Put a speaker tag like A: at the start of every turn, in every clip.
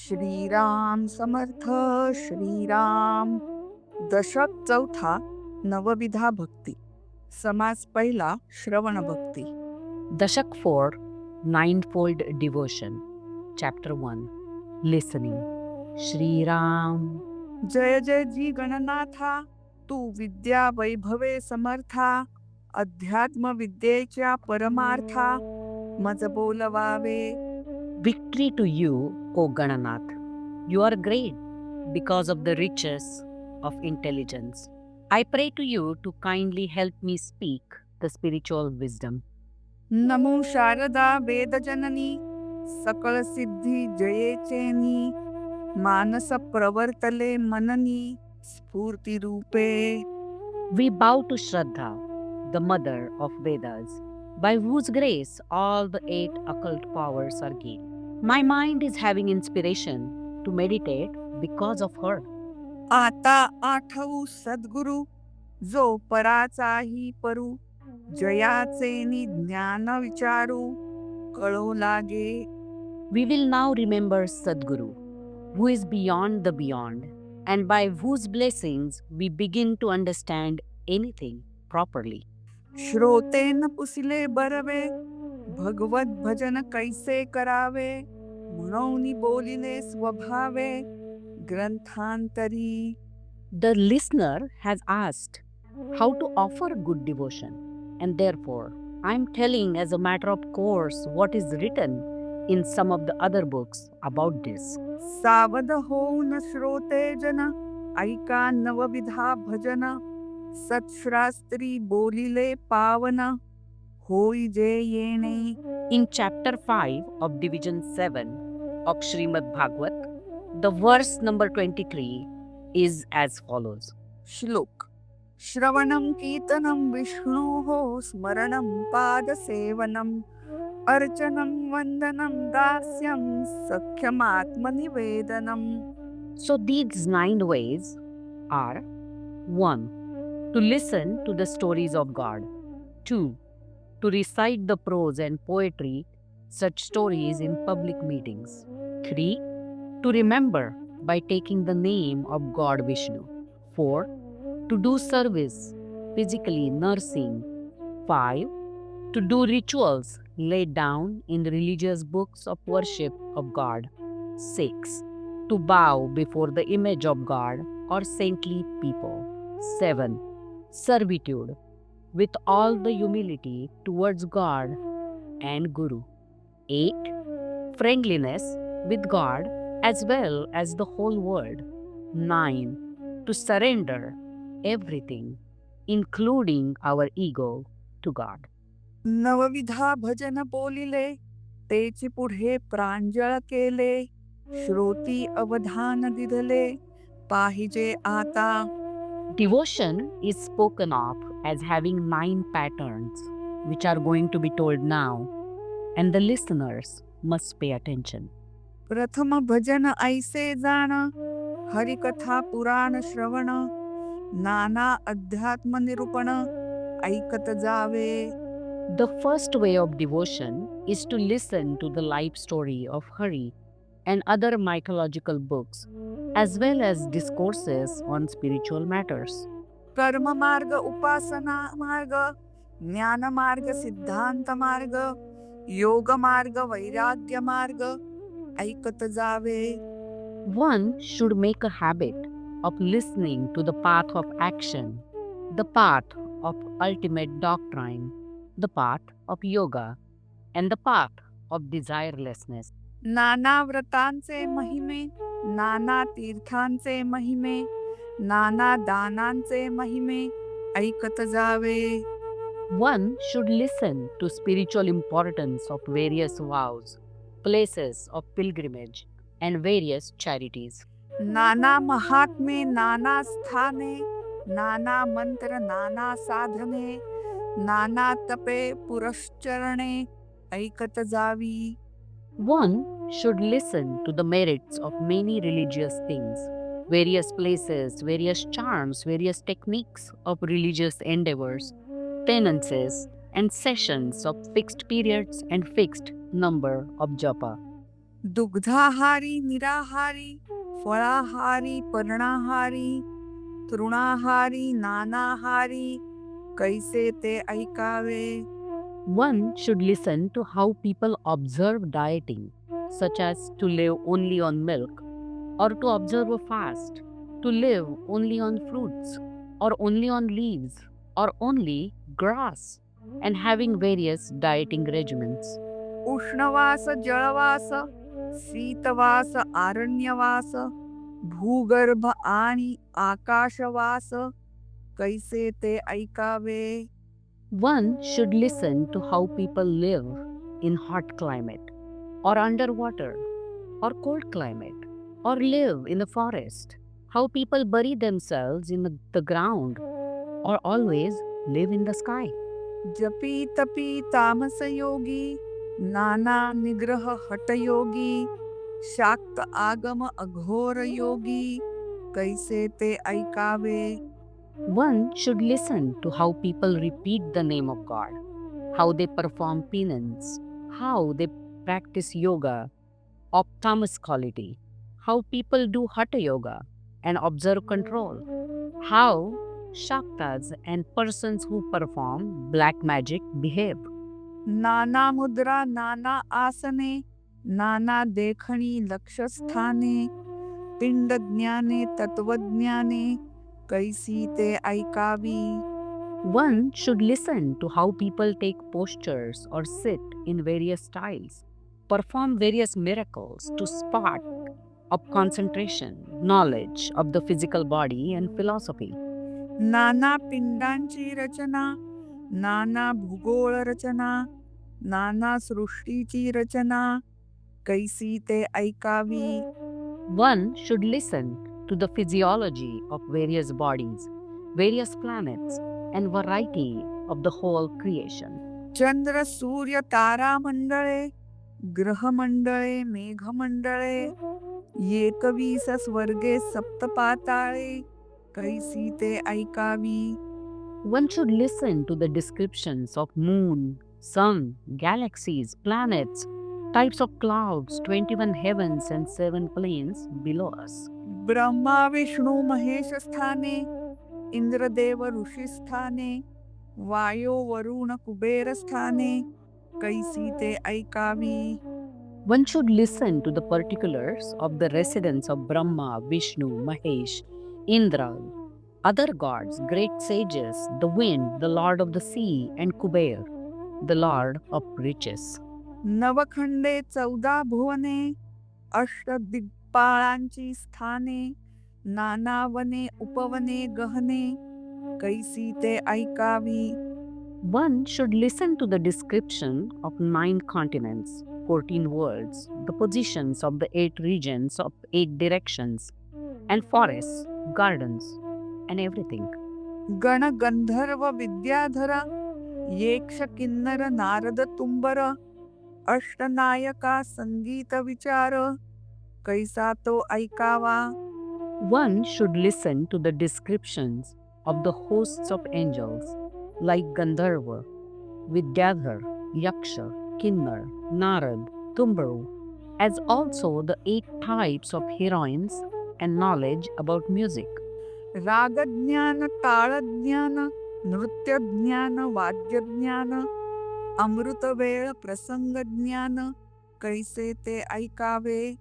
A: श्रीराम समर्थ श्रीराम. दशक चौथा. नवविधा भक्ती. समास पहिला. श्रवण भक्ती.
B: Dashak 4 Ninefold Devotion Chapter 1 Listening Shri Ram.
A: जय जय जी गणनाथा, तू विद्या वैभवे समर्था. अध्यात्म विद्येच्या परमार्था, मज बोलवावे.
B: Victory to you, O Gananath. You are great because of the riches of intelligence. I pray to you to kindly help me speak the spiritual wisdom.
A: नमो शारदा वेदजननी, सकळ सिद्धी जयेचेनी. मानस प्रवर्तले मननी, स्फूर्ती रूपे.
B: We bow to Shraddha, the mother of Vedas, by whose grace all the 8 occult powers are gained. My mind is having inspiration to meditate because of her.
A: आता आठवू सद्गुरु, जो पराचाही परू. जयाचे नि ज्ञान विचारू, कळो लागे.
B: We will now remember Sadguru, who is beyond the beyond, and by whose blessings we begin to understand anything properly.
A: श्रोतेन पुसिले Barve, भगवत भजन कैसे करावे. म्हणून बोलिले स्वभावे, ग्रंथांतरी.
B: The listener has asked how to offer good devotion, and therefore I am telling as a matter of course what is written in some of the other books about this.
A: सावध होऊन श्रोते जन, ऐका नवविधा भजन. सत्शास्त्री बोलिले पावन, होई जे येणे.
B: In chapter 5 of division 7 of Srimad Bhagavad, the verse number 23 is as follows.
A: श्लोक. श्रवणं कीर्तनं विष्णोः, स्मरणं पादसेवनम्. अर्चनं वन्दनं दास्यं, सख्यमात्मनिवेदनम्.
B: So these 9 ways are: 1. To listen to the stories of God. 2. To recite the prose and poetry, such stories in public meetings. 3. To remember by taking the name of God Vishnu. 4. To do service, physically nursing. 5. To do rituals laid down in the religious books of worship of God. 6. To bow before the image of God or saintly people. 7. Servitude with all the humility towards God and Guru. 8. Friendliness with God as well as the whole world. 9. To surrender everything, including our ego, to God.
A: नवविधा भजन बोलिले, तेची पुढे प्रांजळ केले. श्रोती अवधान दिधले, पाहिजे आता.
B: Devotion is spoken of as having 9 patterns, which are going to be told now, and the listeners must pay attention.
A: प्रथम भजन ऐसे जाण, हरिकथा पुराण श्रवण. नाना अध्यात्म निरूपण, ऐकत जावे.
B: The first way of devotion is to listen to the life story of Hari and other mythological books, as well as discourses on spiritual matters.
A: कर्म मार्ग, उपासना मार्ग, ज्ञान मार्ग, सिद्धांत मार्ग, योग मार्ग, वैराग्य मार्ग, ऐकत जावे.
B: One should make a habit of listening to the path of action, the path of ultimate doctrine, the path of yoga, and the path of desirelessness.
A: नाना व्रतांचे महिमे, नाना तीर्थांचे महिमे, नाना दानांचे महिमे, ऐकत जावे.
B: One should listen to spiritual importance of various vows, places of pilgrimage, and various charities.
A: नाना महात्मे, नाना स्थाने, नाना मंत्र, नाना साधने, नाना तपे पुरश्चरणे, ऐकत जावी.
B: One should listen to the merits of many religious things, various places, various charms, various techniques of religious endeavors, penances, and sessions of fixed periods and fixed number of japa.
A: दुग्धाहारी निराहारी, फळाहारी पर्णाहारी, तृणाहारी नानाहारी, कैसे ते ऐकावे.
B: One should listen to how people observe dieting, such as to live only on milk, or to observe a fast, to live only on fruits, or only on leaves, or only grass, and having various dieting regimens.
A: उष्णवास जळवास, शीतवास आरण्यवास, भूगर्भ आणि आकाशवास, कैसे ते ऐकावे.
B: One should listen to how people live in hot climate, or underwater, or cold climate, or live in the forest. How people bury themselves in the ground, or always live in the sky.
A: जपी तपी तामस योगी, नाना निग्रह हटयोगी, शाक्त आगम अघोर योगी, कैसे ते ऐकावे.
B: One should listen to how people repeat the name of God, how they perform penance, how they practice yoga, optimus quality, how people do hatha yoga and observe control, how shaktas and persons who perform black magic behave.
A: नाना मुद्रा नाना आसने, नाना देखणी लक्षस्थाने, पिंड ज्ञाने तत्वज्ञाने, कैसी ते ऐकावी.
B: One should listen to how people take postures or sit in various styles, perform various miracles to spark up concentration, knowledge of the physical body, and philosophy.
A: नाना पिंडांची रचना, नाना भूगोळ रचना, नाना सृष्टीची रचना, कैसी ते ऐकावी.
B: One should listen to the physiology of various bodies, various planets, and variety of the whole creation.
A: चंद्र सूर्य तारा मंडळे, ग्रहमंडळे मेघमंडळे, एकवीस स्वर्गे सप्तपाताळे, कैसी ते ऐकावी.
B: One should listen to the descriptions of moon, sun, galaxies, planets, types of clouds, 21 heavens, and 7 planes below us.
A: Brahma Vishnu Mahesh स्थाने, इंद्रदेव ऋषी स्थाने, वायो वरुण कुबेर स्थाने, कैसी ते ऐकावी.
B: One should listen to the particulars of the residence of Brahma, Vishnu, Mahesh, Indra, other gods, great sages, the wind, the lord of the sea, and Kuber, the lord of riches.
A: नवखंडे 14 भुवने, अष्टदिक्पाळांची स्थाने, नाना वने उपवने गहने, कैसी ते ऐकावी.
B: One should listen to the description of 9 continents, 14 worlds, the positions of the 8 regions of 8 directions, and forests, gardens, and everything.
A: गण गंधर्व विद्याधर, येक्ष किन्नर नारद तुंबर, अष्टनायका संगीत विचार, कैसा तो ऐकावा.
B: One should listen to the descriptions of the hosts of angels like Gandharva, Vidyadhar, Yaksha, Kinnar, Narad, Tumbaru, as also the 8 types of heroines and knowledge about music.
A: रागज्ञान ताळज्ञान, नृत्यज्ञान वाद्यज्ञान, अमृतवेळ प्रसंगज्ञान, कैसे ते ऐकावे.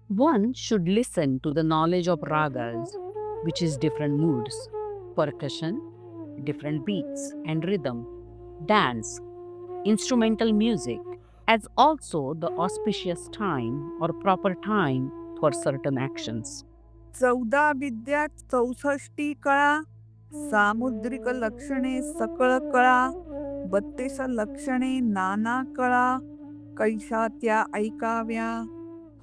B: One should listen to the knowledge of ragas, which is different moods, percussion, different beats and rhythm, dance, instrumental music, as also the auspicious time or proper time for certain actions.
A: 14 विद्या 64 कळा, सामुद्रिक लक्षणे सकळ कळा, 32 लक्षणे नाना कळा, कैसा त्या ऐकाव्या.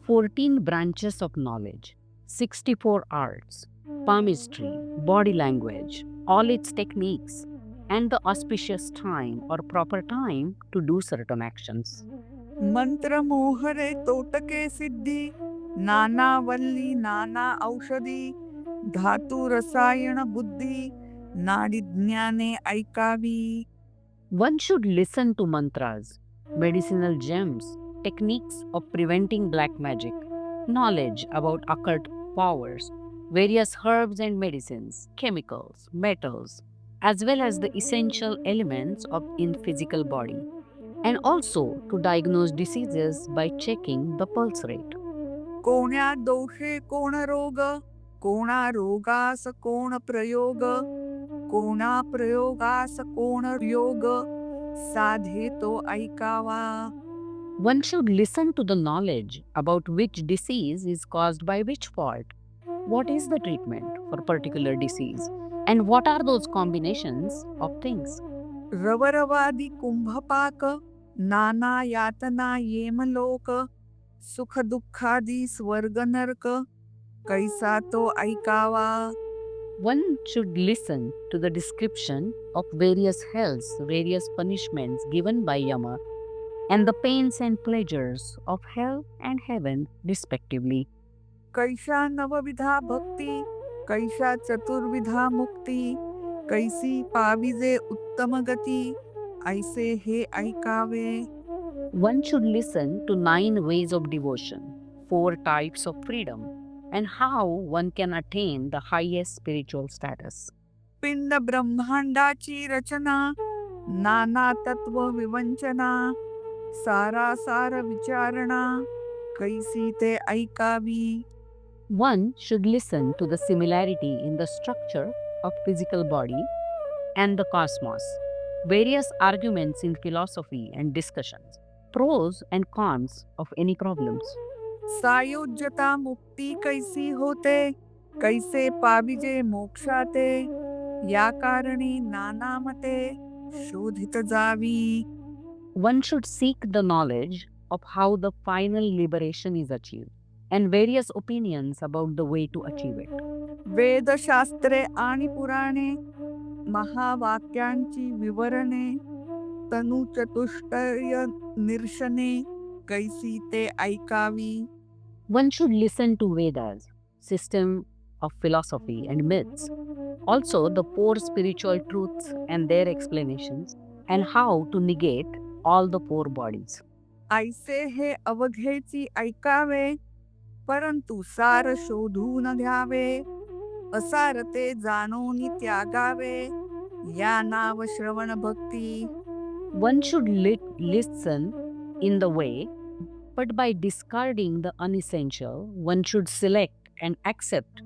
B: 14 branches of knowledge, 64 arts, palmistry, body language, all its techniques, and the auspicious time or proper time to do certain actions.
A: मंत्र मोहरे तोटके सिद्धी, नाना वल्ली नाना औषधी, धातू रसायन बुद्धी, नाडी ज्ञाने ऐकावी.
B: One should listen to mantras, medicinal gems, techniques of preventing black magic, knowledge about occult powers, various herbs and medicines, chemicals, metals, as well as the essential elements of in physical body, and also to diagnose diseases by checking the pulse rate.
A: कोण्या दोषे कोण रोग, कोणा रोगास कोण प्रयोग, कोणा प्रयोगास कोण योग, साधे तो ऐकावा.
B: One should listen to the knowledge about which disease is caused by which fault. What is the treatment for particular disease? And what are those combinations of things?
A: रवरवादी कुंभपाक, नाना यातना येमलोक, सुख दुःखादी स्वर्ग नरक, कैसा तो ऐकावा.
B: One should listen to the description of various hells, various punishments given by Yama, and the pains and pleasures of hell and heaven, respectively.
A: कैशा नवविधा भक्ती, कैशा चतुर्विधा मुक्ती, कैसी पाविजे उत्तम गती, ऐसे हे ऐकावे.
B: One should listen to 9 ways of devotion, 4 types of freedom, and how one can attain the highest spiritual status.
A: पिंड ब्रह्मांडाची रचना, नाना तत्व विवंचना, सारासार विचारणा, कैसी ते ऐकावी.
B: One should listen to the similarity in the structure of physical body and the cosmos, various arguments in philosophy and discussions, pros and cons of any problems.
A: सायोज्यता मुक्ती कैसी होते, कैसे पाविजे मोक्षाते, या कारणी नाना मते शोधित जावी.
B: One should seek the knowledge of how the final liberation is achieved and various opinions about the way to achieve it.
A: वेदशास्त्रे आणि पुराणे, महावाक्यांची विवरणे, तनु चतुष्टय निरशने, कैसी ते ऐकावी.
B: One should listen to Vedas, system of philosophy and myths, also the 4 spiritual truths and their explanations, and how to negate all the 4 bodies.
A: ऐसे हे अवघेची ऐकावे, परंतु सार शोधून घ्यावे, असार ते जाणून त्यागावे, या नाव श्रवण भक्ती.
B: One should listen in the way, but by discarding the unessential, one should select and accept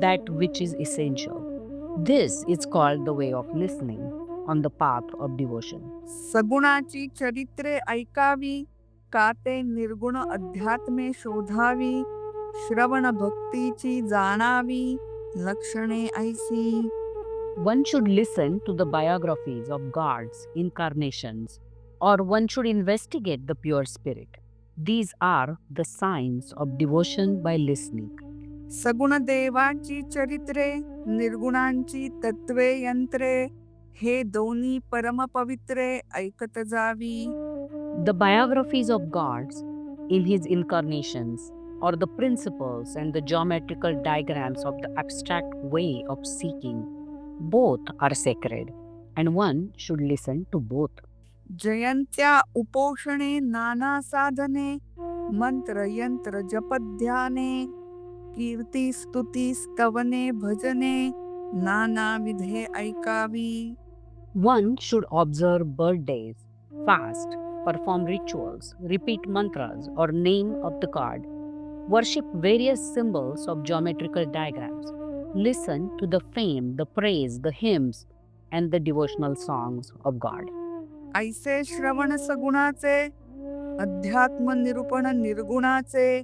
B: that which is essential. This is called the way of listening on the path of devotion.
A: सगुणाची चरित्रे ऐकावी, का ते निर्गुण अध्यात्मे शोधावी, श्रवण भक्तीची जाणावी, लक्षणे ऐसी.
B: One should listen to the biographies of gods, incarnations, or one should investigate the pure spirit. These are the signs of devotion by listening.
A: सगुण देवांची चरित्रे, निर्गुणांची तत्वे यंत्रे, हे दोन्ही परम पवित्रे ऐकत जावी.
B: The biographies of gods in his incarnations, or the principles and the geometrical diagrams of the abstract way of seeking, both are sacred, and one should listen to both.
A: जयंत्या उपोषणे नाना साधने, मंत्र यंत्र जपध्याने, कीर्ती स्तुती स्तवने भजने, नाना विधे ऐकावी.
B: One should observe birthdays, fast, perform rituals, repeat mantras or name of the god, worship various symbols of geometrical diagrams, listen to the fame, the praise, the hymns, and the devotional songs of God.
A: ऐसे श्रवण सगुणाचे, अध्यात्म निरूपण निर्गुणाचे,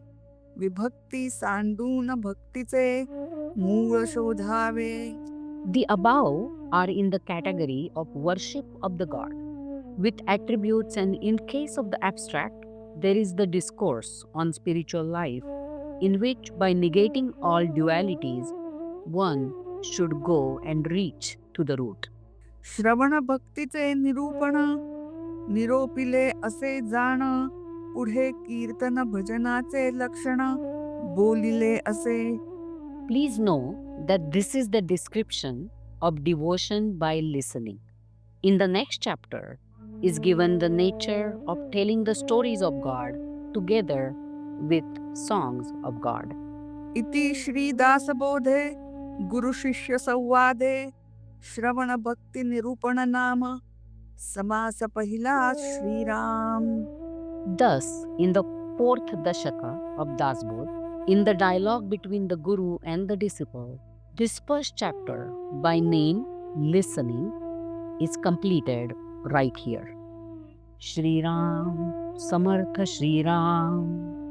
A: विभक्ती सांडून भक्तीचे, मूळ शोधावे.
B: The above are in the category of worship of the God with attributes, and in case of the abstract, there is the discourse on spiritual life, in which by negating all dualities, one should go and reach to the root.
A: श्रवण भक्तीचे निरूपण, निरोपिले असे जाण, पुढे कीर्तन भजनाचे लक्षण, बोलिले असे.
B: Please know that this is the description of devotion by listening. In the next chapter is given the nature of telling the stories of God together with songs of God.
A: इति श्रीदासबोधे गुरुशिष्य संवादे श्रवण भक्ती निरूपण नाम समास पहिला Shriram.
B: Thus, in the fourth Dashaka of Dasbodh, in the dialogue between the Guru and the disciple, this first chapter, by name Listening, is completed right here. Shri Ram, Samartha Shri Ram.